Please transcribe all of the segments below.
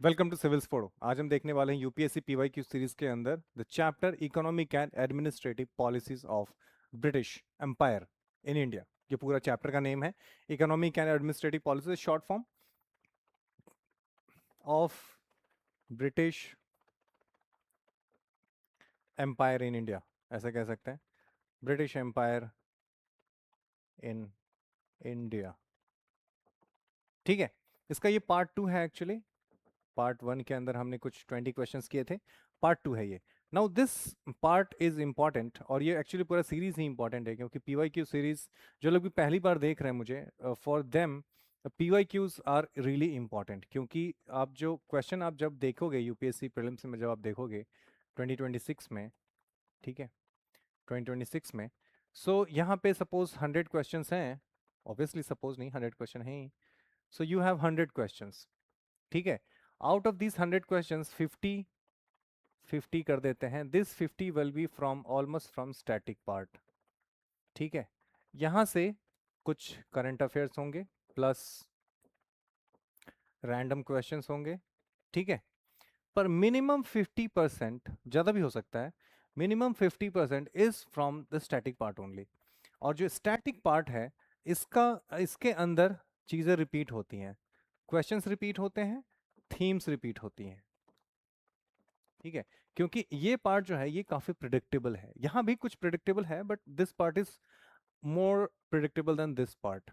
Welcome to civils फोड़ो। आज हम देखने वाले हैं यूपीएससी पीवाईक्यू सीरीज के अंदर the chapter economic and administrative policies of British empire in India. ये पूरा चैप्टर का नेम है economic and administrative policies, short form of British empire in India, ऐसा कह सकते हैं। ब्रिटिश एम्पायर इन इंडिया, ठीक है। इसका ये पार्ट 2 है एक्चुअली। पार्ट 1 के अंदर हमने कुछ 20 क्वेश्चंस किए थे, पार्ट 2 है ये। Now this part is important, और ये एक्चुअली पूरा सीरीज ही इंपॉर्टेंट है, क्योंकि पीवाईक्यू सीरीज जो लोग भी पहली बार देख रहे हैं मुझे, for them PYQs are really important. क्योंकि आप जो क्वेश्चन आप जब देखोगे यूपीएससी प्रीलिम्स में, जब आप देखोगे 2026 में, ठीक है, 2026 में, सो यहाँ पे सपोज 100 क्वेश्चंस हैं, ऑब्वियसली सपोज नहीं, 100 क्वेश्चन हैं ही। सो यू हैव 100 क्वेश्चंस, ठीक है। आउट ऑफ दिस 100 क्वेश्चंस 50 कर देते हैं। This 50 will be from almost from static part, ठीक है। यहां से कुछ करंट अफेयर्स होंगे प्लस रैंडम क्वेश्चंस होंगे, ठीक है। पर मिनिमम 50%, ज़्यादा भी हो सकता है, minimum 50% is from the static part only. और जो स्टैटिक पार्ट है, इसका इसके अंदर चीज़ें रिपीट होती हैं, क्वेश्चंस रिपीट होते हैं, थीम्स रिपीट होती हैं, ठीक है। क्योंकि ये पार्ट जो है ये काफ़ी प्रिडिक्टेबल है। यहाँ भी कुछ प्रिडिक्टेबल है, but this part is more predictable than this part.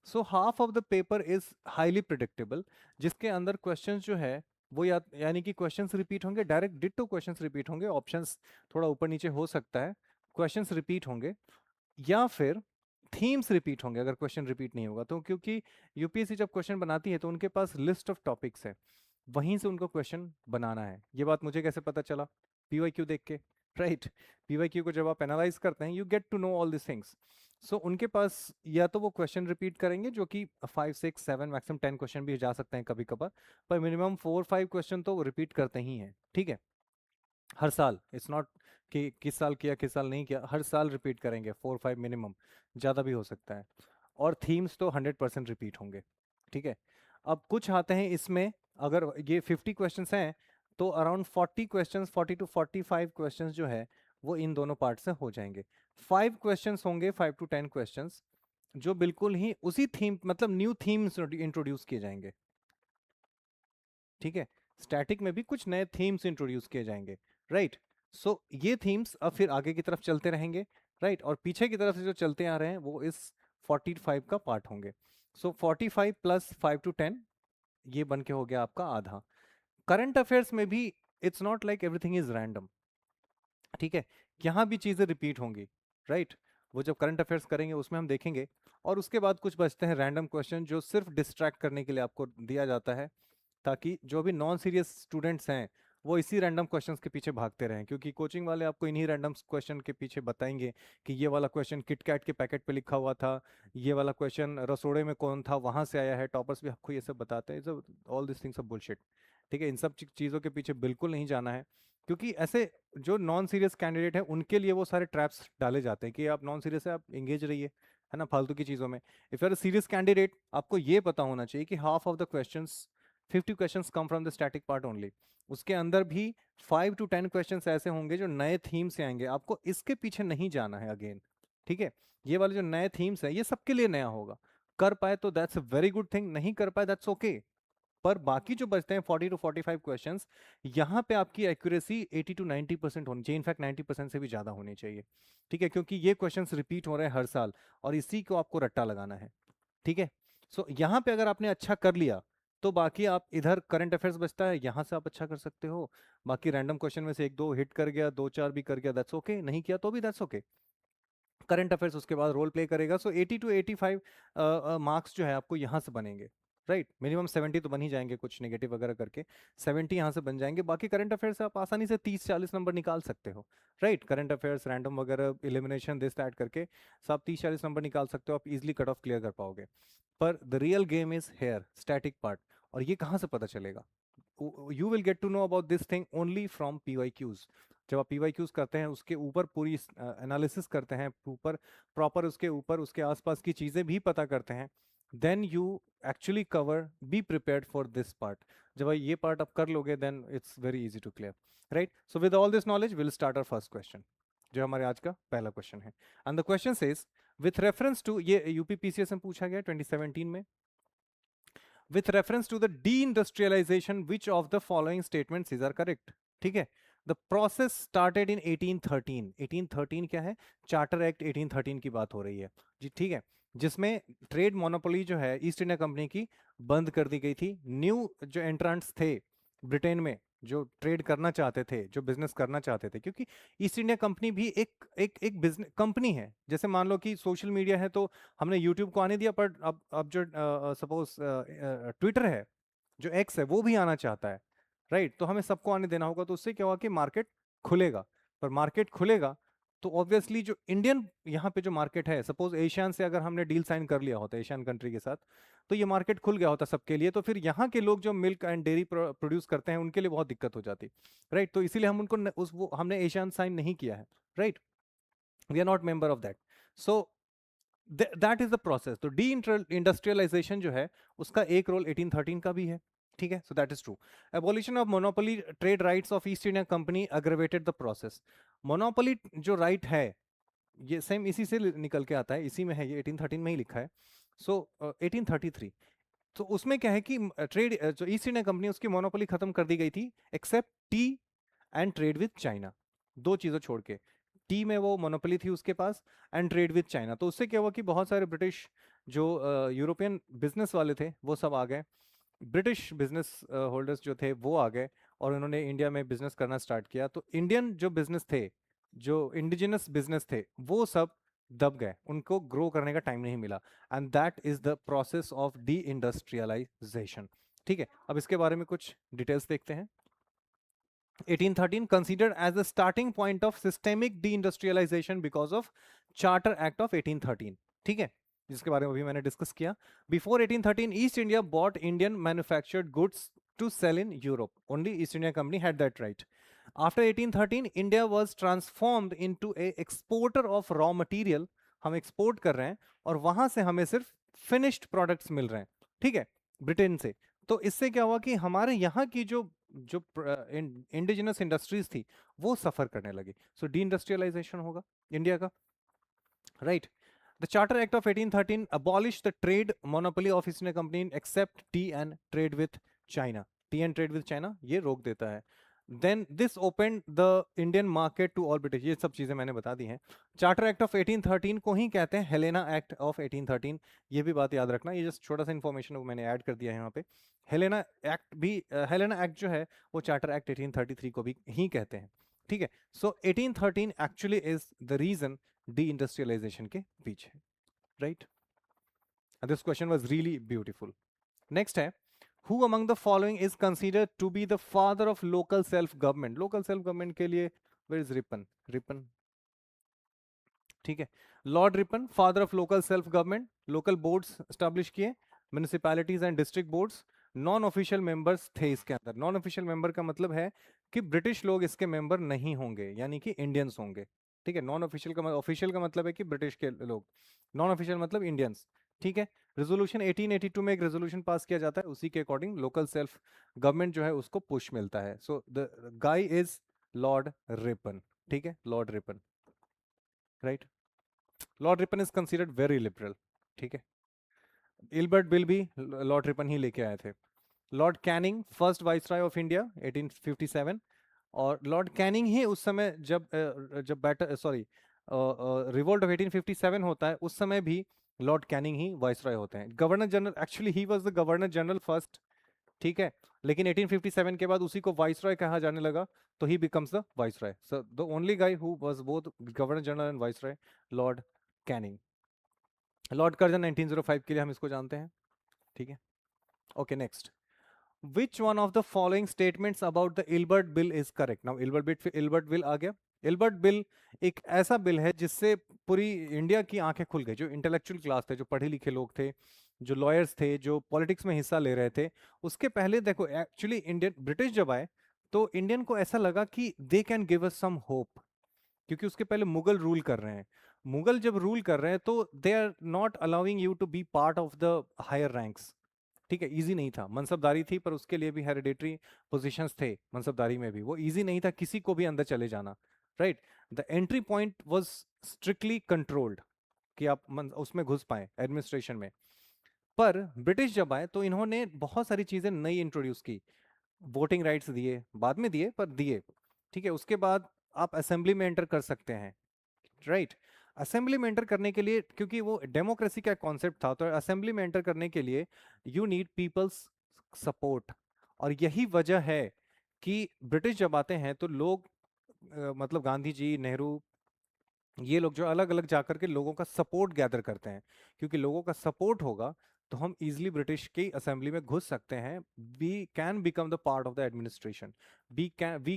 So half of the paper is highly predictable, जिसके अंदर क्वेश्चंस जो है वो यानी कि क्वेश्चंस रिपीट होंगे, डायरेक्ट डिट्टो क्वेश्चंस रिपीट होंगे, ऑप्शंस थोड़ा ऊपर नीचे हो सकता है, क्वेश्चंस रिपीट होंगे, या फिर थीम्स रिपीट होंगे अगर क्वेश्चन रिपीट नहीं होगा तो। क्योंकि यूपीएससी जब क्वेश्चन बनाती है तो उनके पास लिस्ट ऑफ टॉपिक्स है, वहीं से उनको क्वेश्चन बनाना है। ये बात मुझे कैसे पता चला? पीवाईक्यू देख के, राइट। पीवाईक्यू को जब आप एनालाइज करते हैं, you get to know all this things. So उनके पास या तो वो क्वेश्चन रिपीट करेंगे, जो कि 5 6 7 मैक्सिमम 10 क्वेश्चन भी जा सकते हैं कभी कभार, पर मिनिमम 4 5 क्वेश्चन तो वो रिपीट करते ही हैं, ठीक है। हर साल, इट्स नॉट कि किस साल किया किस साल नहीं किया, हर साल रिपीट करेंगे 4 5 मिनिमम, ज़्यादा भी हो सकता है। और थीम्स तो 100% रिपीट होंगे, ठीक है। अब कुछ आते हैं इसमें, अगर ये 50 क्वेश्चंस हैं तो अराउंड 40 क्वेश्चंस, 40 to 45 क्वेश्चंस जो है वो इन दोनों पार्ट से हो जाएंगे। 5 क्वेश्चंस होंगे, 5 to 10 क्वेश्चंस, जो बिल्कुल ही उसी थीम, मतलब न्यू थीम्स इंट्रोड्यूस किए जाएंगे, ठीक है। स्टैटिक में भी कुछ नए थीम्स इंट्रोड्यूस किए जाएंगे, राइट। सो ये थीम्स अब फिर आगे की तरफ चलते रहेंगे, राइट। और पीछे की तरफ से जो चलते आ रहे हैं वो इस 45 का पार्ट होंगे। सो 45 प्लस 5 to 10, ये बन के हो गया आपका आधा। करंट अफेयर्स में भी it's not like everything is random, ठीक है। यहाँ भी चीज़ें रिपीट होंगी, राइट। वो जब करंट अफेयर्स करेंगे उसमें हम देखेंगे। और उसके बाद कुछ बचते हैं रैंडम क्वेश्चन, जो सिर्फ डिस्ट्रैक्ट करने के लिए आपको दिया जाता है, ताकि जो भी नॉन सीरियस स्टूडेंट्स हैं वो इसी रैंडम क्वेश्चंस के पीछे भागते रहें। क्योंकि कोचिंग वाले आपको इन्हीं रैंडम क्वेश्चन के पीछे बताएंगे कि ये वाला क्वेश्चन किटकैट के पैकेट पे लिखा हुआ था, ये वाला क्वेश्चन रसोड़े में कौन था वहां से आया है। टॉपर्स भी आपको ये सब बताते हैं, all this things of bullshit, ठीक है। इन सब चीज़ों के पीछे बिल्कुल नहीं जाना है, क्योंकि ऐसे जो नॉन सीरियस कैंडिडेट है उनके लिए वो सारे ट्रैप्स डाले जाते हैं कि आप नॉन सीरियस है, आप एंगेज रहिए, है ना, फालतू की चीज़ों में। If you are a serious candidate, आपको ये पता होना चाहिए कि half of the questions, 50 questions come from the static part only. उसके अंदर भी 5 to 10 क्वेश्चंस ऐसे होंगे जो नए थीम से आएंगे, आपको इसके पीछे नहीं जाना है अगेन, ठीक है। ये वाले जो नए थीम्स है ये सबके लिए नया होगा। कर पाए तो that's a very good thing, नहीं कर पाए दैट्स ओके। पर बाकी जो बचते हैं 40 to 45 क्वेश्चंस, यहाँ पे आपकी एक्यूरेसी 80 to 90% होनी चाहिए, इनफैक्ट 90% से भी ज़्यादा होनी चाहिए, ठीक है। क्योंकि ये क्वेश्चंस रिपीट हो रहे हैं हर साल, और इसी को आपको रट्टा लगाना है, ठीक है। सो यहाँ पे अगर आपने अच्छा कर लिया तो बाकी आप इधर करंट अफेयर्स बचता है, यहाँ से आप अच्छा कर सकते हो। बाकी रैंडम क्वेश्चन में से 1 2 हिट कर गया, 2 4 भी कर गया, दैट्स ओके। नहीं किया तो भी दैट्स ओके। करंट अफेयर्स उसके बाद रोल प्ले करेगा। सो 80 to 85 मार्क्स जो है आपको यहाँ से बनेंगे, राइट। मिनिमम 70 तो बन ही जाएंगे, कुछ नेगेटिव वगैरह करके 70 यहाँ से बन जाएंगे। बाकी करंट अफेयर्स से आप आसानी से 30 40 नंबर निकाल सकते हो, राइट। करंट अफेयर्स, रैंडम वगैरह, इलिमिनेशन, दिस दैट करके सब 30 40 नंबर निकाल सकते हो, आप इजिली कट ऑफ क्लियर कर पाओगे। पर the real game is here, static part. और ये कहाँ से पता चलेगा? You will get to know about this thing only from PYQs. जब आप पीवाईक्यूज करते हैं उसके ऊपर पूरी एनालिसिस करते हैं, ऊपर प्रॉपर उसके ऊपर उसके आसपास की चीज़ें भी पता करते हैं, then you actually cover, be prepared for this part. जब ये part आप कर लोगे then it's very easy to clear, right? So with all this knowledge we'll start our first question, जो हमारे आज का पहला question है. And the question says with reference to, ये यूपीपीसीएस में पूछा गया 2017 में, with reference to the deindustrialization which of the following statements is are correct. ठीक है, the process started in 1813. 1813 क्या है, चार्टर एक्ट 1813 की बात हो रही है जी. ठीक है, जिसमें ट्रेड मोनोपोली जो है ईस्ट इंडिया कंपनी की बंद कर दी गई थी. न्यू जो एंट्रेंट्स थे ब्रिटेन में, जो ट्रेड करना चाहते थे, जो बिजनेस करना चाहते थे, क्योंकि ईस्ट इंडिया कंपनी भी एक बिजनेस कंपनी है. जैसे मान लो कि सोशल मीडिया है तो हमने यूट्यूब को आने दिया, पर अब जो सपोज ट्विटर है, जो एक्स है, वो भी आना चाहता है, राइट? तो हमें सबको आने देना होगा. तो उससे क्या होगा कि मार्केट खुलेगा. पर मार्केट खुलेगा तो ऑब्वियसली जो इंडियन यहाँ पे जो मार्केट है, सपोज एशियन से अगर हमने डील साइन कर लिया होता एशियन कंट्री के साथ, तो ये मार्केट खुल गया होता सबके लिए. तो फिर यहाँ के लोग जो मिल्क एंड डेयरी प्रोड्यूस करते हैं उनके लिए बहुत दिक्कत हो जाती, राइट? तो इसीलिए हम उनको हमने एशियन साइन नहीं किया है, right? We are not member of that. So that is the process. तो डी इंडस्ट्रियलाइजेशन जो है उसका एक रोल 1813 का भी है. ठीक है, सो that is true. Abolition of monopoly trade rights of east India company अग्रेवेटेड the process. Monopoly जो राइट है ये सेम इसी से निकल के आता है, इसी में है, ये 1813 में ही लिखा है. सो 1833, तो उसमें क्या है कि ट्रेड जो ईस्ट इंडिया कंपनी उसकी मोनोपोली खत्म कर दी गई थी except tea and trade with China. दो चीजों छोड़ के, टी में वो मोनोपोली थी उसके पास, एंड ट्रेड विद चाइना. तो उससे क्या हुआ कि बहुत सारे ब्रिटिश जो यूरोपियन बिजनेस वाले थे वो सब आ गए. ब्रिटिश बिजनेस होल्डर्स जो थे वो आ गए और उन्होंने इंडिया में बिजनेस करना स्टार्ट किया. तो इंडियन जो बिजनेस थे, जो इंडिजिनस बिजनेस थे, वो सब दब गए, उनको ग्रो करने का टाइम नहीं मिला. And that is the process of deindustrialization. ठीक है, अब इसके बारे में कुछ डिटेल्स देखते हैं. 1813 considered as the starting point of systemic deindustrialization because of Charter Act of 1813. ठीक है, जिसके बारे में अभी मैंने डिस्कस किया. Before 1813, East India bought Indian manufactured goods to sell in Europe. Only East India Company had that right. After 1813, India was transformed into a exporter of raw material. हम export कर रहे हैं और वहां से हमें सिर्फ फिनिश्ड प्रोडक्ट्स मिल रहे हैं. ठीक है, ब्रिटेन से. तो इससे क्या हुआ कि हमारे यहाँ की जो जो इंडिजिनस इंडस्ट्रीज थी वो सफर करने लगी. सो डी इंडस्ट्रियलाइजेशन होगा इंडिया का, right? The Charter Act of 1813 abolished the trade monopoly of East India Company except tea and trade with China. Tea and trade with China ये रोक देता है. Then this opened the Indian market to all British. ये सब चीजें मैंने बता दी हैं. Charter Act of 1813 को ही कहते हैं Helena Act of 1813. ये भी बात याद रखना, ये जस्ट छोटा सा इन्फॉर्मेशन मैंने ऐड कर दिया है यहाँ पे. हेलेना एक्ट भी, हेलेना एक्ट जो है वो चार्टर एक्ट 1833 को भी ही कहते हैं. ठीक है, so 1813 actually is the reason deindustrialization के पीछे, right? This question was really beautiful. Next है, who among the following is considered to be the father of local self government? local self government के लिए where is Ripon? Ripon, ठीक है, Lord Ripon, father of local self government. Local boards establish किए, municipalities and district boards. Non official members थे इसके अंदर. Non official member का मतलब है कि ब्रिटिश लोग इसके मेंबर नहीं होंगे, यानी कि इंडियंस होंगे. ठीक है, नॉन ऑफिशियल का ऑफिशियल का मतलब है कि ब्रिटिश के लोग, नॉन ऑफिशियल मतलब इंडियंस. ठीक है, रेजोल्यूशन 1882 में एक रेजोल्यूशन पास किया जाता है, उसी के अकॉर्डिंग लोकल सेल्फ गवर्नमेंट जो है उसको पुश मिलता है. So the guy is Lord Ripon. ठीक है, Lord Ripon, right? Lord Ripon is considered very liberal. ठीक है, इल्बर्ट बिल भी लॉर्ड रिपन ही लेके आए थे. Lord Canning, first viceroy of India 1857. और लॉर्ड कैनिंग ही उस समय जब बैटर सॉरी रिवोल्ट ऑफ 1857 होता है, उस समय भी लॉर्ड कैनिंग ही वाइसरॉय होते हैं. Governor general, actually he was the governor general first. ठीक है, लेकिन 1857 के बाद उसी को वाइसरॉय कहा जाने लगा, तो ही becomes the viceroy. So the only guy who was both governor general and viceroy, Lord Canning. Lord Curzon 1905 के लिए हम इसको जानते हैं. ठीक है, okay, next. Which one of the following statements about the Ilbert Bill is correct? Now Ilbert Bill आ गया. Ilbert bill एक ऐसा बिल है जिससे पूरी इंडिया की आंखें खुल गई. जो इंटेलेक्चुअल क्लास थे, जो पढ़े लिखे लोग थे, जो लॉयर्स थे, जो पॉलिटिक्स में हिस्सा ले रहे थे, उसके पहले देखो एक्चुअली इंडियन ब्रिटिश जब आए तो इंडियन को ऐसा लगा कि they can give us some hope, क्योंकि उसके पहले मुगल रूल कर रहे हैं. मुगल जब रूल कर रहे हैं तो they are not allowing you to be part of the higher ranks. ठीक है, इजी नहीं था, मनसबदारी थी पर उसके लिए भी हेरिडेटरी पोजीशंस थे, मनसबदारी में भी वो इजी नहीं था किसी को भी अंदर चले जाना। Right, the entry point was strictly controlled कि आप उसमें घुस पाए एडमिनिस्ट्रेशन में। पर ब्रिटिश जब आए तो इन्होंने बहुत सारी चीजें नई इंट्रोड्यूस की, वोटिंग राइट्स दिए, बाद में दिए पर दिए। ठीक है, उसके बाद आप असेंबली में एंटर कर सकते हैं। राइट, असेंबली में एंटर करने के लिए, क्योंकि वो डेमोक्रेसी का कॉन्सेप्ट था, तो असेंबली में एंटर करने के लिए यू नीड पीपल्स सपोर्ट। और यही वजह है कि ब्रिटिश जब आते हैं तो लोग मतलब गांधी जी, नेहरू, ये लोग जो अलग अलग जाकर के लोगों का सपोर्ट गैदर करते हैं, क्योंकि लोगों का सपोर्ट होगा तो हम इजिली ब्रिटिश की असेंबली में घुस सकते हैं। We can become the part of the administration, we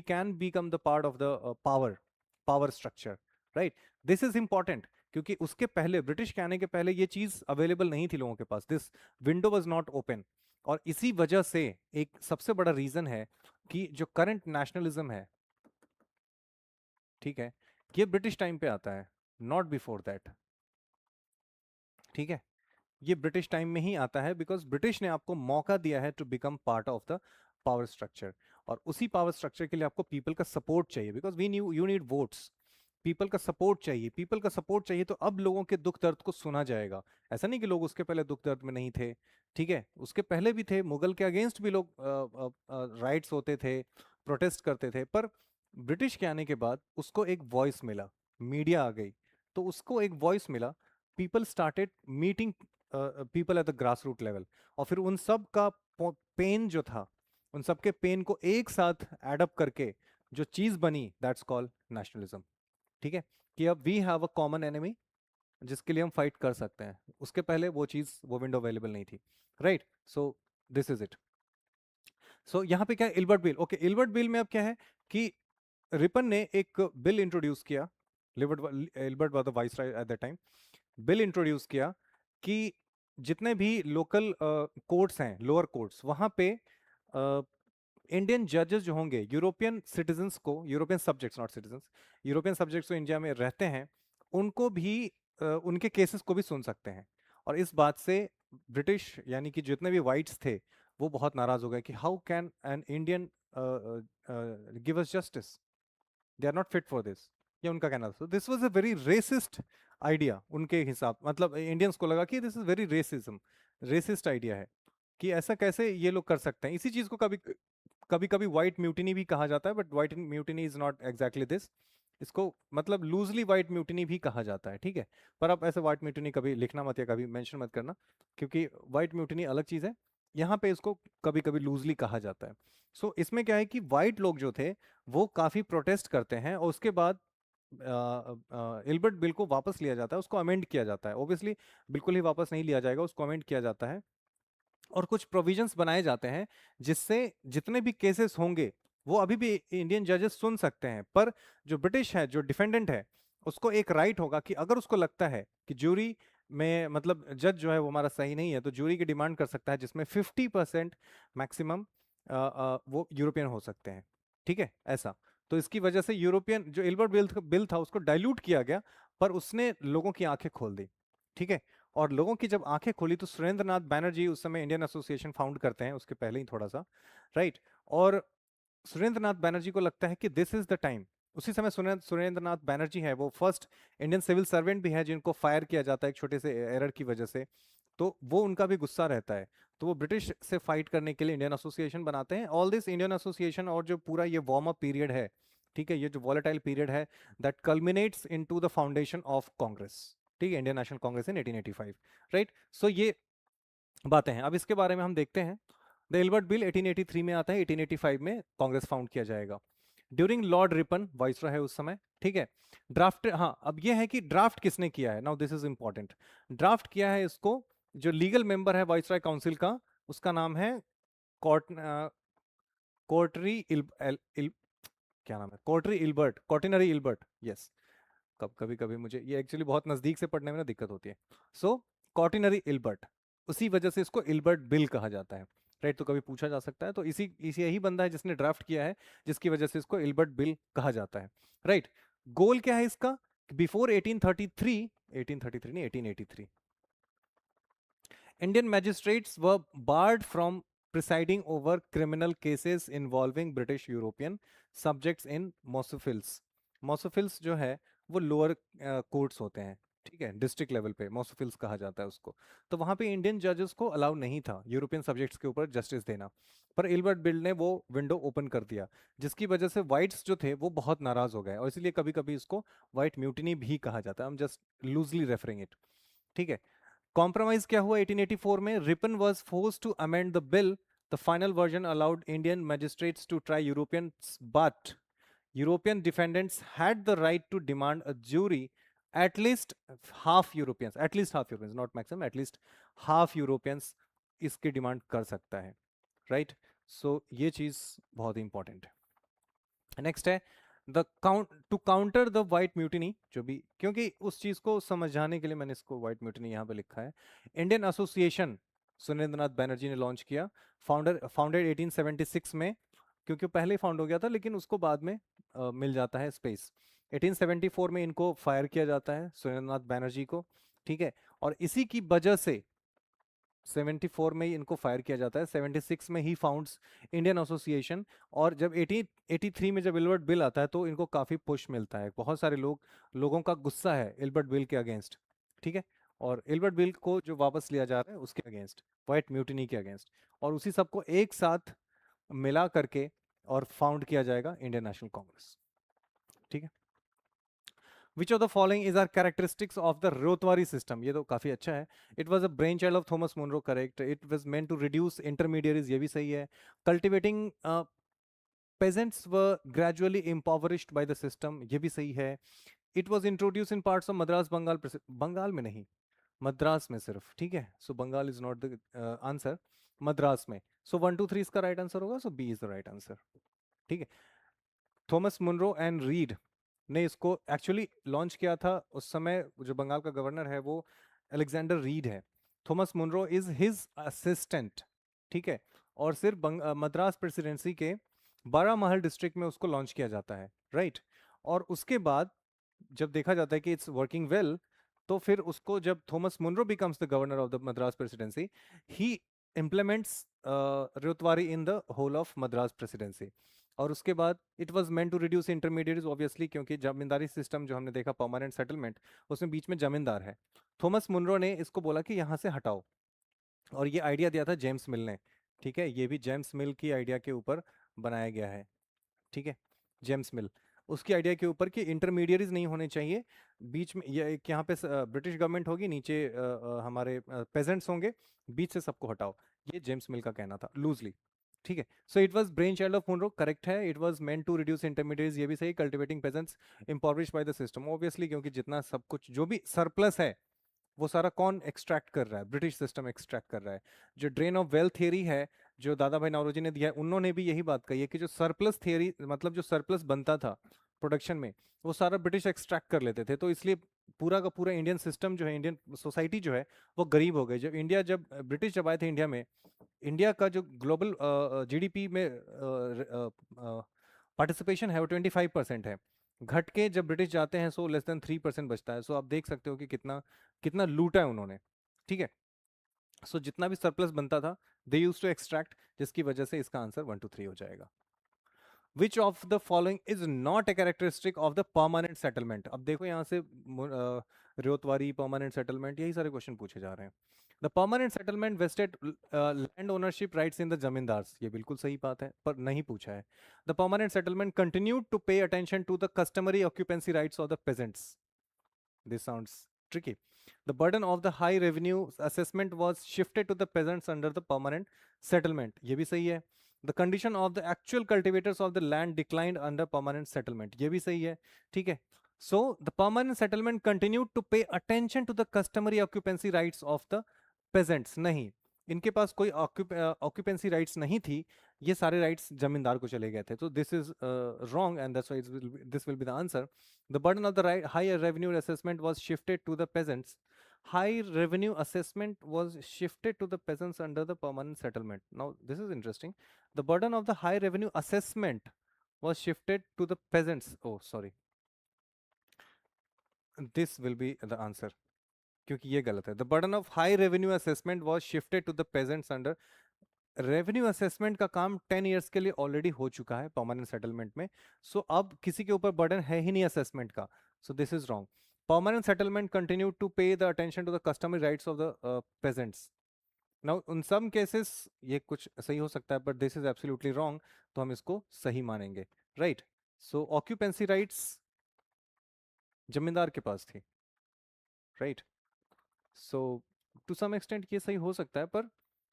can become the part of the power structure. Right, this is important, क्योंकि उसके पहले, ब्रिटिश के आने के पहले ये चीज अवेलेबल नहीं थी लोगों के पास, this window was not open. और इसी वजह से एक सबसे बड़ा रीजन है कि जो करंट नेशनलिज्म है, ठीक है, ये ब्रिटिश टाइम पे आता है, नॉट बिफोर दैट। ठीक है, ये ब्रिटिश टाइम में ही आता है, बिकॉज ब्रिटिश ने आपको मौका दिया है to become part of the power structure. और उसी पावर स्ट्रक्चर के लिए आपको पीपल का सपोर्ट चाहिए, because we knew you need votes. People का सपोर्ट चाहिए, पीपल का सपोर्ट चाहिए, तो अब लोगों के दुख दर्द को सुना जाएगा। ऐसा नहीं कि लोग उसके पहले दुख दर्द में नहीं थे, ठीक है, उसके पहले भी थे, मुगल के अगेंस्ट भी लोग राइट्स होते थे, प्रोटेस्ट करते थे। पर ब्रिटिश के आने के बाद उसको एक वॉइस मिला, मीडिया आ गई, तो उसको एक वॉइस मिला। People started meeting people at the grass root level, और फिर उन सब का पेन जो था, उन सब के पेन को एक साथ एडअप करके जो चीज बनी, दैट्स कॉल्ड नेशनलिज्म। ठीक है, कि अब we have a common enemy जिसके लिए हम फाइट कर सकते हैं। उसके पहले वो चीज, वो विंडो अवेलेबल नहीं थी। Right, so this is it. So यहाँ पे क्या है, Ilbert bill. Okay, Ilbert bill में अब क्या है कि रिपन ने एक बिल इंट्रोड्यूस किया, Ilbert was the viceroy at the time, bill introduce किया कि जितने भी लोकल कोर्ट्स हैं, लोअर कोर्ट्स, वहां पे इंडियन जजेस जो होंगे, यूरोपियन सिटीजन्स को, European subjects not citizens, European subjects जो इंडिया में रहते हैं, उनको भी उनके केसेस को भी सुन सकते हैं। और इस बात से ब्रिटिश यानी कि जितने भी वाइट्स थे वो बहुत नाराज हो गए कि how can an Indian give us justice, they are not fit for this, ये उनका कहना था। This was a very racist idea उनके हिसाब, मतलब इंडियंस को लगा कि this is very racism, racist idea है कि ऐसा कैसे ये लोग कर सकते हैं। इसी चीज को कभी कभी कभी व्हाइट म्यूटिनी भी कहा जाता है, but white mutiny is not exactly this. इसको मतलब लूजली व्हाइट म्यूटिनी भी कहा जाता है, ठीक है, पर आप ऐसे व्हाइट म्यूटिनी कभी लिखना मत या कभी मेंशन मत करना, क्योंकि व्हाइट म्यूटिनी अलग चीज है, यहाँ पे इसको कभी कभी लूजली कहा जाता है। सो इसमें क्या है कि व्हाइट लोग जो थे वो काफी प्रोटेस्ट करते हैं, और उसके बाद इल्बर्ट बिल को वापस लिया जाता है, उसको अमेंड किया जाता है। ऑब्वियसली बिल्कुल ही वापस नहीं लिया जाएगा, उसको अमेंड किया जाता है, और कुछ प्रोविजंस बनाए जाते हैं जिससे जितने भी केसेस होंगे वो अभी भी इंडियन जजेस सुन सकते हैं। पर जो ब्रिटिश है, जो डिफेंडेंट है, उसको एक राइट होगा कि अगर उसको लगता है कि ज्यूरी में, मतलब जज जो है वो हमारा सही नहीं है, तो ज्यूरी की डिमांड कर सकता है जिसमें 50% मैक्सिमम वो यूरोपियन हो सकते हैं। ठीक है, ऐसा। तो इसकी वजह से यूरोपियन जो इल्बर्ट बिल था उसको डाइल्यूट किया गया, पर उसने लोगों की आंखें खोल दी। ठीक है, और लोगों की जब आंखें खोली तो सुरेंद्र नाथ बैनर्जी उस समय इंडियन एसोसिएशन फाउंड करते हैं, उसके पहले ही थोड़ा सा, राइट। और सुरेंद्र नाथ बैनर्जी को लगता है कि दिस इज द टाइम। उसी समय सुरेंद्र नाथ बैनर्जी है, वो फर्स्ट इंडियन सिविल सर्वेंट भी है जिनको फायर किया जाता है एक छोटे से एरर की वजह से, तो वो उनका भी गुस्सा रहता है। तो वो ब्रिटिश से फाइट करने के लिए इंडियन एसोसिएशन बनाते हैं। ऑल दिस इंडियन एसोसिएशन और जो पूरा ये वार्म अप पीरियड है, ठीक है, ये जो वॉलेटाइल पीरियड है, that कल्मिनेट्स into the foundation of Congress, ठीक है, इंडियन नेशनल कांग्रेस इन 1885। राइट, सो ये बातें हैं। अब इसके बारे में हम देखते हैं। द इल्बर्ट बिल 1883 में आता है, 1885 में कांग्रेस फाउंड किया जाएगा। ड्यूरिंग लॉर्ड रिपन वाइसरॉय है उस समय, ठीक है। ड्राफ्ट, हाँ, अब ये है कि ड्राफ्ट किसने किया है, now this is important. Draft किया है इसको जो लीगल मेंबर है वाइसरॉय काउंसिल का, उसका नाम है कॉट कोर्टरी क्या नाम है, कोर्टरी इल्बर्ट, कॉर्टिनरी इल्बर्ट, यस। कभी कभी मुझे ये एक्चुअली बहुत नजदीक से पढ़ने में ना दिक्कत होती है। सो कॉर्टिनरी इल्बर्ट, उसी वजह से इसको इल्बर्ट बिल कहा जाता है। राइट, तो कभी पूछा जा सकता है, तो इसी इसी यही बंदा है जिसने ड्राफ्ट किया है, जिसकी वजह से इसको इल्बर्ट बिल कहा जाता है। राइट, गोल क्या है इसका बिफोर 1833 नहीं 1883, Indian magistrates were barred from presiding over criminal cases involving British European subjects in Mosuphils. Mosuphils जो है वो लोअर कोर्ट्स होते हैं, ठीक है, डिस्ट्रिक्ट लेवल पे मोसोफिल्स कहा जाता है उसको। तो वहां पे इंडियन जजेस को अलाउ नहीं था यूरोपियन सब्जेक्ट्स के ऊपर जस्टिस देना, पर इल्बर्ट बिल ने वो विंडो ओपन कर दिया, जिसकी वजह से वाइट्स जो थे वो बहुत नाराज हो गए, और इसलिए कभी कभी इसको वाइट म्यूटिनी भी कहा जाता है, हम जस्ट लूजली रेफरिंग इट, ठीक है। कॉम्प्रोमाइज क्या हुआ 1884 में? Ripon was forced to amend the bill, the final version allowed Indian magistrates to try Europeans, but European defendants had the right to demand a jury at least half Europeans, not maximum, at least half Europeans इसकी demand कर सकता है, right? सो ये चीज बहुत ही important है। Next है the two counter the white mutiny, जो भी, क्योंकि उस चीज को समझाने के लिए मैंने इसको व्हाइट म्यूटिनी यहाँ पे लिखा है। इंडियन एसोसिएशन सुरेंद्रनाथ बैनर्जी ने लॉन्च किया, फाउंडेड 1876 में, क्योंकि पहले ही फाउंड हो गया था लेकिन उसको बाद में मिल जाता है स्पेस। 1874 में इनको फायर किया जाता है सुरेंद्रनाथ बैनर्जी को, ठीक है, और इसी की वजह से 74 में ही इनको फायर किया जाता है, 76 में ही फाउंड्स इंडियन एसोसिएशन, और जब 1883 में जब इल्बर्ट बिल आता है तो इनको काफ़ी पुश मिलता है, बहुत सारे लोगों का गुस्सा है इल्बर्ट बिल के अगेंस्ट, ठीक है, और इल्बर्ट बिल को जो वापस लिया जा रहा है उसके अगेंस्ट, व्हाइट म्यूटिनी के अगेंस्ट, और उसी सबको एक साथ मिला करके और फाउंड किया जाएगा इंडियन नेशनल कांग्रेस, ठीक है। Which of the following is our characteristics of the Rotwari system? ये तो काफी अच्छा है। It was a brainchild of Thomas Monro, correct? It was meant to reduce intermediaries, ये भी सही है। Cultivating peasants were gradually impoverished by the system, ये भी सही है। It was introduced in parts of Madras, Bengal में नहीं, मद्रास में सिर्फ, ठीक है। So Bengal is not the answer, Madras में। सो 1 2 3 इसका राइट आंसर होगा, so B is the right answer, ठीक है। थॉमस मुनरो एंड रीड ने इसको एक्चुअली लॉन्च किया था, उस समय जो बंगाल का गवर्नर है वो अलेक्जेंडर रीड है, Thomas Munro is his assistant, ठीक है, और सिर्फ मद्रास प्रेसिडेंसी के बारामहल डिस्ट्रिक्ट में उसको लॉन्च किया जाता है, राइट। और उसके बाद जब देखा जाता है कि इट्स वर्किंग वेल, तो फिर उसको जब Thomas Munro becomes the governor of the Madras presidency, he implements Ryotwari in the whole of Madras presidency। और उसके बाद it was meant to reduce intermediates, obviously, क्योंकि जमींदारी सिस्टम जो हमने देखा परमानेंट सेटलमेंट, उसमें बीच में जमींदार है। थॉमस मुनरो ने इसको बोला कि यहाँ से हटाओ, और ये आइडिया दिया था जेम्स मिल ने, ठीक है, ये भी जेम्स मिल की आइडिया के ऊपर बनाया गया है, ठीक है। जेम्स मिल उसकी आइडिया के ऊपर कि इंटरमीडियरीज नहीं होने चाहिए, बीच में ये एक यहाँ पे ब्रिटिश गवर्नमेंट होगी, नीचे हमारे पेजेंट्स होंगे, बीच से सबको हटाओ, ये जेम्स मिल का कहना था लूजली, ठीक है। So it was brain child of Munro, correct है। It was meant to reduce intermediates, ये भी सही। Cultivating peasants impoverished by the system, obviously, क्योंकि जितना सब कुछ जो भी सरप्लस है वो सारा कौन एक्सट्रैक्ट कर रहा है? ब्रिटिश सिस्टम एक्सट्रैक्ट कर रहा है। जो ड्रेन ऑफ वेल्थ थियरी है जो दादा भाई नौरोजी ने दिया है, उन्होंने भी यही बात कही है कि जो सरप्लस थियरी, मतलब जो सरप्लस बनता था प्रोडक्शन में, वो सारा ब्रिटिश एक्सट्रैक्ट कर लेते थे, तो इसलिए पूरा का पूरा इंडियन सिस्टम जो है, इंडियन सोसाइटी जो है, वो गरीब हो गई। जब ब्रिटिश जब आए थे इंडिया में, इंडिया का जो ग्लोबल जीडीपी में पार्टिसिपेशन है वो 25% है, घट के जब ब्रिटिश जाते हैं सो लेस देन 3% बचता है। सो आप देख सकते हो कि कितना कितना लूटा है उन्होंने, ठीक है। सो जितना भी सरप्लस बनता था दे यूज टू एक्सट्रैक्ट, जिसकी वजह से इसका आंसर 1 2 3 हो जाएगा। Which of the following is not a characteristic of the permanent settlement? अब देखो यहाँ से रेतवारी, परमानेंट सेटलमेंट, यही सारे क्वेश्चन पूछे जा रहे हैं। The permanent settlement vested land ownership rights in the zamindars, ये बिल्कुल सही बात है, पर नहीं पूछा है। The permanent settlement continued to pay attention to the customary occupancy rights of the peasants, this sounds tricky. The burden of the high revenue assessment was shifted to the peasants under the permanent settlement, ये भी सही है। The condition of the actual cultivators of the land declined under permanent settlement, ये भी सही है, ठीक है। So the permanent settlement continued to pay attention to the customary occupancy rights of the peasants, नहीं, इनके पास कोई ऑक्यूपेंसी राइट्स नहीं थी, ये सारे राइट्स जमींदार को चले गए थे। तो this is wrong and that's why this will be the answer. The burden of the higher revenue assessment was shifted to the peasants. High revenue assessment was shifted to the peasants under the permanent settlement. Now, this is interesting. The burden of the high revenue assessment was shifted to the peasants. Oh, sorry. This will be the answer, क्योंकि ये गलत है। The burden of high revenue assessment was shifted to the peasants under. Revenue assessment का काम 10 years के लिए already हो चुका है परमानेंट सेटलमेंट में। सो अब किसी के ऊपर बर्डन है ही नहीं असेसमेंट का। So this is wrong. Permanent settlement continue to pay the attention to the customary rights of the peasants. Now in some cases ये कुछ सही हो सकता है, but this is absolutely wrong, तो हम इसको सही मानेंगे, राइट। सो ऑक्यूपेंसी राइट्स जमींदार के पास थी, right. So to some extent ये सही हो सकता है, पर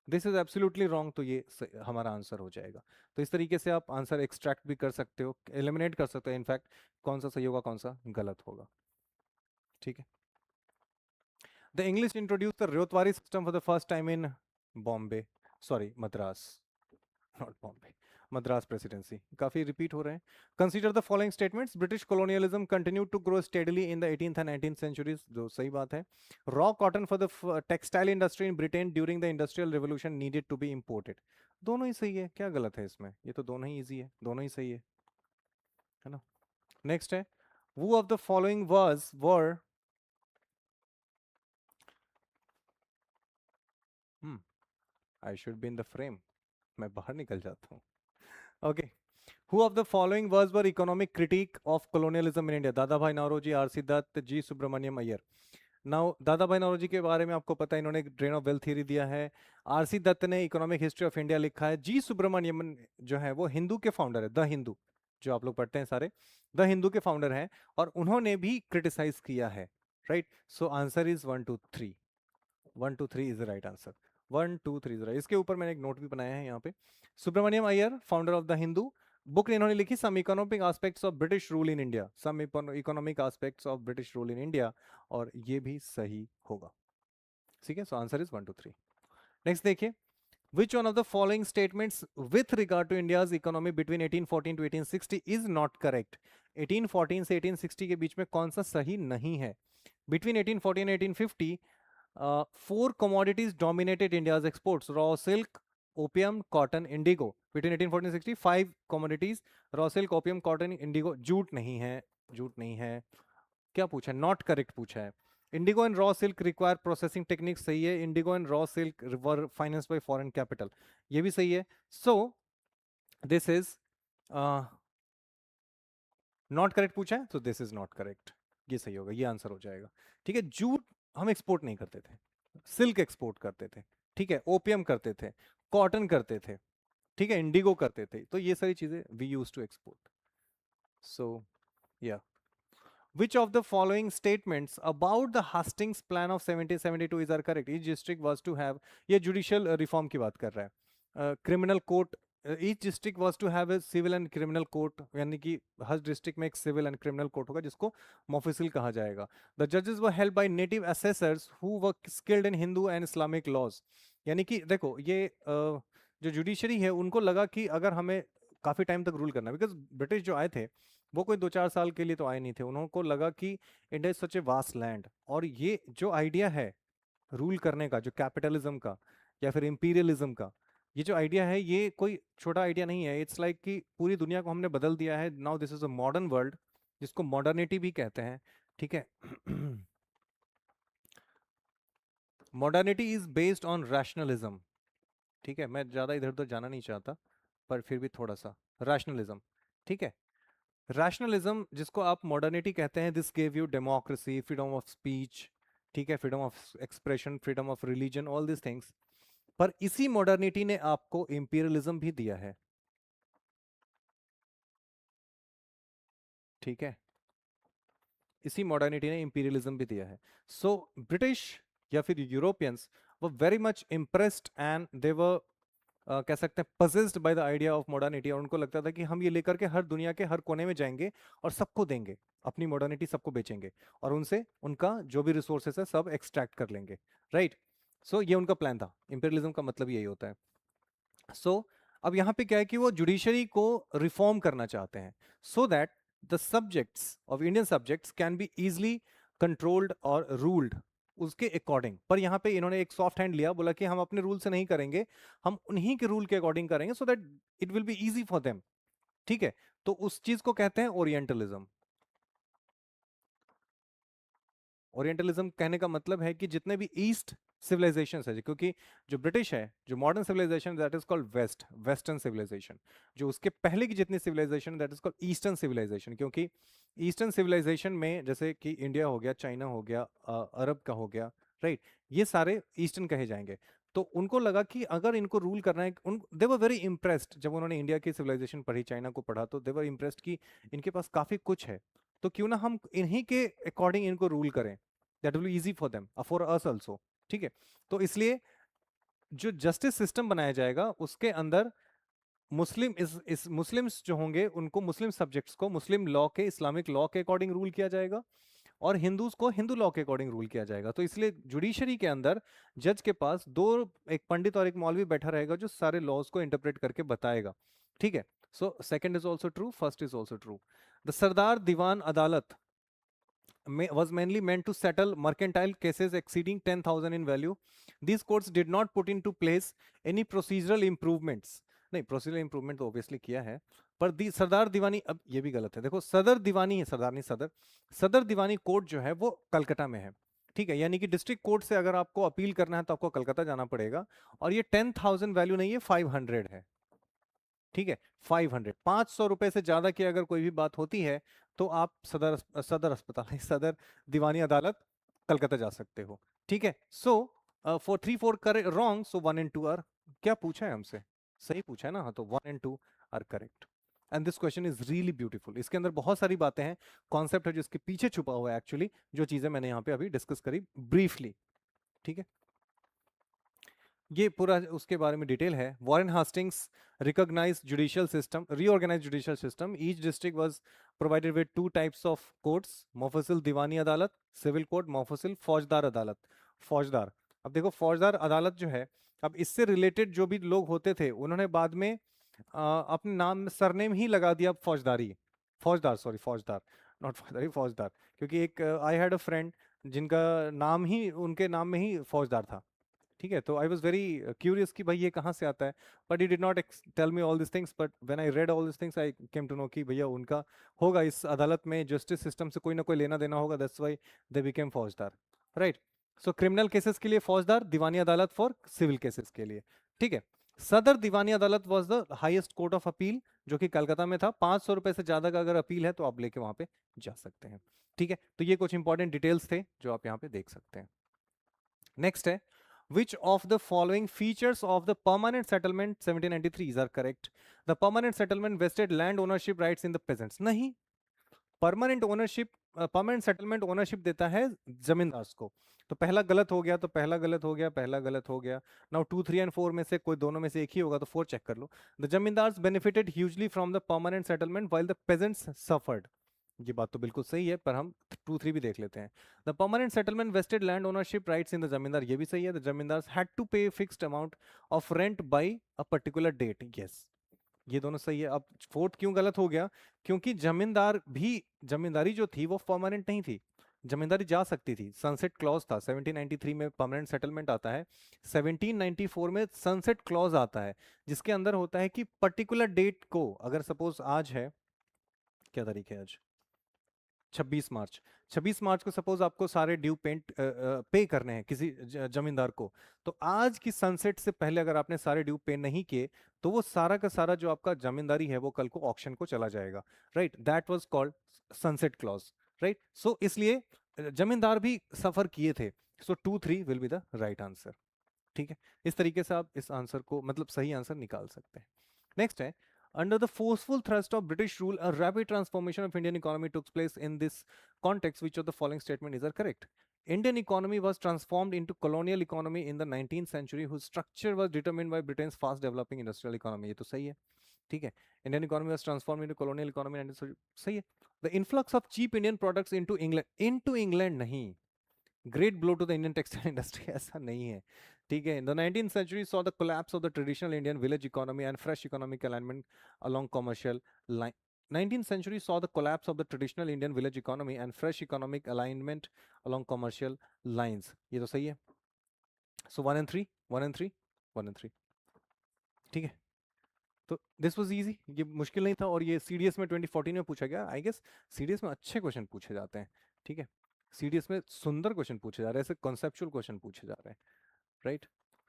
दिस इज एब्सोल्युटली रॉन्ग, तो ये हमारा आंसर हो जाएगा। तो इस तरीके से आप आंसर एक्सट्रैक्ट भी कर सकते हो, एलिमिनेट कर सकते हो इनफैक्ट, कौन सा सही होगा कौन सा गलत होगा, ठीक है। The English introduce the ryotwari system for the first time in Bombay, sorry Madras, not Bombay, Madras presidency. काफी रिपीट हो रहे हैं। Consider the following statements. British colonialism continued to grow steadily in the 18th and 19th centuries, जो सही बात है। Raw cotton for the textile industry in Britain during the industrial revolution needed to be imported. दोनों ही सही है, क्या गलत है इसमें, ये तो दोनों ही इजी है, दोनों ही सही है ना। नेक्स्ट है, who of the following was were I should be in the frame, मैं बाहर निकल जाता हूँ। Okay. Who of the following was were economic critique of colonialism in India? दादा भाई नौरोजी, आरसी दत्त, जी सुब्रमण्यम अय्यर। नाउ दादा भाई नौरोजी के बारे में आपको पता है, इन्होंने ड्रेन ऑफ वेल्थ थ्योरी दिया है। आरसी दत्त ने इकोनॉमिक हिस्ट्री ऑफ इंडिया लिखा है। जी सुब्रमण्यम जो है वो हिंदू के फाउंडर है, द हिंदू, जो आप लोग पढ़ते हैं सारे, द हिंदू के फाउंडर हैं, और उन्होंने भी क्रिटिसाइज किया है, right. So answer is 1 2 3, 1 2 3 is the right answer. 1 2 3 is right. इसके ऊपर मैंने एक नोट भी बनाया है यहाँ पे। Subramaniam Iyer, founder of the Hindu, book इन्होंने लिखी some economic aspects of British rule in India, some economic aspects of British rule in India, और ये भी सही होगा, ठीक है। So answer is 1 2 3। नेक्स्ट देखिए, which one of the following statements with regard to India's economy between 1814 to 1860 is not correct? 1814 से 1860 के बीच में कौन सा सही नहीं है? Between 1840 and 1850, four commodities dominated India's exports: raw silk, opium, cotton, indigo. Between 1840 and 60, five commodities: raw silk, opium, cotton, indigo. Jute नहीं है, जूट नहीं है। क्या पूछा है? नॉट करेक्ट पूछा है। Indigo and raw silk require processing technique, सही है। Indigo and raw silk were finance by foreign capital, ये भी सही है। सो दिस इज नॉट करेक्ट पूछा है, तो दिस इज नॉट करेक्ट, ये सही होगा, ये आंसर हो जाएगा, ठीक है। जूट हम एक्सपोर्ट नहीं करते थे, सिल्क एक्सपोर्ट करते थे, ठीक है, ओपियम करते थे, कॉटन करते थे, ठीक है, इंडिगो करते थे, तो ये सारी चीजें वी यूज टू एक्सपोर्ट। सो या, which of the following statements about the Hastings plan of 1772 is are correct? Each district was to have, ये judicial reform की बात कर रहा है। criminal court, each district was to have a civil and criminal court, यानी कि हर district में एक civil and criminal court होगा जिसको मोफिसिल कहा जाएगा। The judges were held by native assessors who were skilled in Hindu and Islamic laws, यानी कि देखो ये जो जुडिशरी है उनको लगा कि अगर हमें काफी टाइम तक रूल करना है, बिकॉज ब्रिटिश जो आए थे वो कोई 2 4 साल के लिए तो आए नहीं थे, उनको लगा कि India is such a vast land, और ये जो आइडिया है रूल करने का, जो कैपिटलिज्म का या फिर इंपीरियलिज्म का, ये जो आइडिया है ये कोई छोटा आइडिया नहीं है। इट्स लाइक कि पूरी दुनिया को हमने बदल दिया है। Now this is a modern world, जिसको मॉडर्निटी भी कहते हैं, ठीक है। Modernity is based on rationalism, ठीक है। मैं ज्यादा इधर उधर जाना नहीं चाहता, पर फिर भी थोड़ा सा रैशनलिज्म, ठीक है। रैशनलिज्म जिसको आप मॉडर्निटी कहते हैं, this gave you democracy, freedom of speech, ठीक है, freedom of expression, freedom of religion, all this things. पर इसी मॉडर्निटी ने आपको इंपीरियलिज्म भी दिया है, ठीक है, इसी मॉडर्निटी ने इंपीरियलिज्म भी दिया है। सो ब्रिटिश या फिर यूरोपियंस वो very much impressed and they were कह सकते हैं possessed by the idea of modernity, और उनको लगता था कि हम ये लेकर के हर दुनिया के हर कोने में जाएंगे और सबको देंगे, अपनी मॉडर्निटी सबको बेचेंगे, और उनसे उनका जो भी रिसोर्सेस है सब एक्सट्रैक्ट कर लेंगे, राइट। सो ये उनका प्लान था, इंपीरियलिज्म का मतलब यही होता है। सो अब यहाँ पे क्या है कि वो जुडिशरी को रिफॉर्म करना चाहते हैं, so that the subjects of Indian subjects can be easily controlled और रूल्ड उसके अकॉर्डिंग। पर यहाँ पे इन्होंने एक सॉफ्ट हैंड लिया, बोला कि हम अपने रूल से नहीं करेंगे, हम उन्हीं के रूल के अकॉर्डिंग करेंगे, so that it will be easy for them, ठीक है। तो उस चीज को कहते हैं ओरिएंटलिज्म, ओरिएंटलिज्म कहने का मतलब है कि जितने भी ईस्ट सिविलाइजेशन है, क्योंकि जो ब्रिटिश है, जो modern civilization that is called western civilization, जो उसके पहले की जितनी civilization that is called eastern civilization, क्योंकि ईस्टर्न सिविलाइजेशन में जैसे कि इंडिया हो गया, चाइना हो गया, अरब का हो गया, राइट, ये सारे ईस्टर्न कहे जाएंगे। तो उनको लगा कि अगर इनको रूल करना है, उन दे वर वेरी इम्प्रेस्ड जब उन्होंने इंडिया की सिविलाइजेशन पढ़ी, चाइना को पढ़ा, तो दे वर इम्प्रेस्ड कि इनके पास काफी कुछ है, तो क्यों ना हम इन्हीं के अकॉर्डिंग इनको रूल करें, that will easy for them for us also. ठीक है, तो इसलिए जो जस्टिस सिस्टम बनाया जाएगा उसके अंदर मुस्लिम इस मुस्लिम्स जो होंगे उनको, मुस्लिम सब्जेक्ट्स को मुस्लिम लॉ के, इस्लामिक लॉ के अकॉर्डिंग रूल किया जाएगा, और हिंदूज को हिंदू लॉ के अकॉर्डिंग रूल किया जाएगा। तो इसलिए जुडिशरी के अंदर जज के पास दो, एक पंडित और एक मौलवी बैठा रहेगा जो सारे लॉज को इंटरप्रेट करके बताएगा। ठीक है, so second is also true, first is also true. The Sardar Diwani Adalat was mainly meant to settle mercantile cases exceeding 10,000 in value. These courts did not put into place any procedural improvements. नहीं, procedural improvement तो obviously किया है, पर सरदार दीवानी, अब ये भी गलत है, देखो सदर दीवानी है, सरदार नहीं सदर, सदर दीवानी कोर्ट जो है वो कलकत्ता में है। ठीक है, यानी कि डिस्ट्रिक्ट कोर्ट से अगर आपको अपील करना है तो आपको कलकत्ता जाना पड़ेगा, और ये 10,000 वैल्यू नहीं है, 500 है। ठीक है, 500, 500 रुपए से ज्यादा की अगर कोई भी बात होती है तो आप सदर अस्पताल सदर दीवानी अदालत कलकत्ता जा सकते हो। ठीक है, so for 3 4 correct wrong, so 1 and 2 are, क्या पूछा है हमसे, सही पूछा है ना, हाँ, तो 1 and 2 are correct. And this question is really beautiful, इसके अंदर बहुत सारी बातें हैं, कॉन्सेप्ट है जो इसके पीछे छुपा हुआ है एक्चुअली, जो चीजें मैंने यहाँ पे अभी डिस्कस करी ब्रीफली। ठीक है, ये पूरा उसके बारे में डिटेल है। Warren Hastings recognised judicial system, reorganised judicial system, each district was provided with 2 types of courts, mofussil Diwani Adalat, civil court, Mufassil फौजदार अदालत। फौजदार, अब देखो फौजदार अदालत जो है, अब इससे रिलेटेड जो भी लोग होते थे उन्होंने बाद में अपने नाम में सरनेम ही लगा दिया फौजदारी, फौजदार, सॉरी फौजदार, नॉट फौजदारी, फौजदार, क्योंकि एक आई हैड अ फ्रेंड जिनका नाम ही, उनके नाम में ही फौजदार था। ठीक है, तो आई वॉज वेरी क्यूरियस कि भाई ये कहाँ से आता है, but he did not tell me all this things, but when I read all this things I came to know कि भैया उनका होगा इस अदालत में, जस्टिस सिस्टम से कोई ना कोई लेना देना होगा, दैट्स व्हाई दे बिकेम फौजदार, राइट। सो क्रिमिनल केसेस के लिए फौजदार, दीवानी अदालत फॉर सिविल केसेस के लिए। ठीक है, सदर दीवानी अदालत was the highest court of appeal, जो कि कलकत्ता में था। 500 रुपए से ज्यादा का अगर अपील है तो आप लेके वहां पे जा सकते हैं। ठीक है, तो ये कुछ इंपॉर्टेंट डिटेल्स थे जो आप यहाँ पे देख सकते हैं। नेक्स्ट है, which of the following features of the permanent settlement 1793 are correct? The permanent settlement vested land ownership rights in the peasants. नहीं, permanent ownership, permanent settlement ownership देता है जमींदार को। तो पहला गलत हो गया, तो पहला गलत हो गया, पहला गलत हो गया। नाउ 2 3 एंड 4 में से कोई दोनों में से एक ही होगा, तो 4 चेक कर लो। The zamindars benefited hugely from the permanent settlement while the peasants suffered. ये बात तो बिल्कुल सही है, पर हम 2 3 भी देख लेते हैं। The permanent settlement vested land ownership rights in the zamindar, ये भी सही है। The zamindars had to pay fixed amount of rent by a particular date, yes, ये दोनों सही है। अब फोर्थ क्यों गलत हो गया, क्योंकि जमींदार भी, जमींदारी जो थी वो परमानेंट नहीं थी, जमींदारी जा सकती थी, सनसेट क्लॉज था। 1793 में परमानेंट सेटलमेंट आता है, 1794 में सनसेट क्लॉज आता है, जिसके अंदर होता है कि पर्टिकुलर डेट को, अगर सपोज आज है, क्या तारीख है आज, 26 मार्च, 26 मार्च को सपोज आपको सारे ड्यू पेंट पे करने हैं किसी जमींदार को, तो आज की सनसेट से पहले अगर आपने सारे ड्यू पे नहीं किए तो वो सारा का सारा जो आपका जमींदारी है वो कल को ऑक्शन को चला जाएगा, right, that was called sunset clause, right. So इसलिए जमींदार भी सफर किए थे, so 2 3 will be the right answer. ठीक है, इस तरीके से आप इस आंसर को, मतलब सही आंसर निकाल सकते हैं। नेक्स्ट है, under the forceful thrust of British rule, a rapid transformation of Indian economy took place. In this context, which of the following statement is correct? Indian economy was transformed into colonial economy in the 19th century, whose structure was determined by Britain's fast developing industrial economy. ये तो सही है, ठीक है। Indian economy was transformed into colonial economy and सही है। The influx of cheap Indian products into England नहीं, great blow to the Indian textile industry, ऐसा नहीं है, ठीक है। द 19th century saw the collapse of the traditional Indian village economy and fresh economic alignment along commercial line. 19th century saw the collapse of the traditional Indian village economy and fresh economic alignment along commercial lines, ये तो सही है। So 1 and 3, 1 and 3, 1 and 3, ठीक है। तो this was easy, ये मुश्किल नहीं था, और ये सीडीएस में 2014 में पूछा गया। आई गेस सीडीएस में अच्छे क्वेश्चन पूछे जाते हैं, ठीक है। CDS में सुंदर क्वेश्चन पूछे जा रहे हैं, ऐसे कॉन्सेप्चुअल क्वेश्चन पूछे जा रहे हैं, right.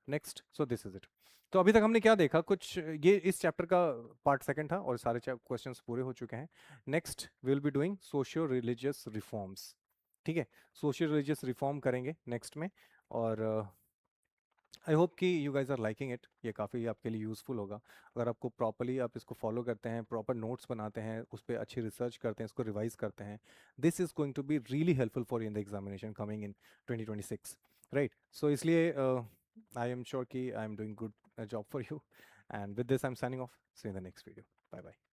Next, so this is it. तो अभी तक हमने क्या देखा, कुछ ये इस चैप्टर का पार्ट सेकंड था और सारे क्वेश्चंस पूरे हो चुके हैं। Next we will be doing socio religious reforms, ठीक है। सोशियो रिलीजियस रिफॉर्म करेंगे नेक्स्ट में, और आई होप कि you guys are liking it, ये काफ़ी आपके लिए यूज़फुल होगा। अगर आपको प्रॉपरली आप इसको फॉलो करते हैं, प्रॉपर नोट्स बनाते हैं, उस पर अच्छी रिसर्च करते हैं, इसको रिवाइज करते हैं, this is going to be really helpful for in the examination coming in 2026, right. So इसलिए आई एम श्योर कि I am doing good job for you, and with this I am signing off, see in the next video, bye bye.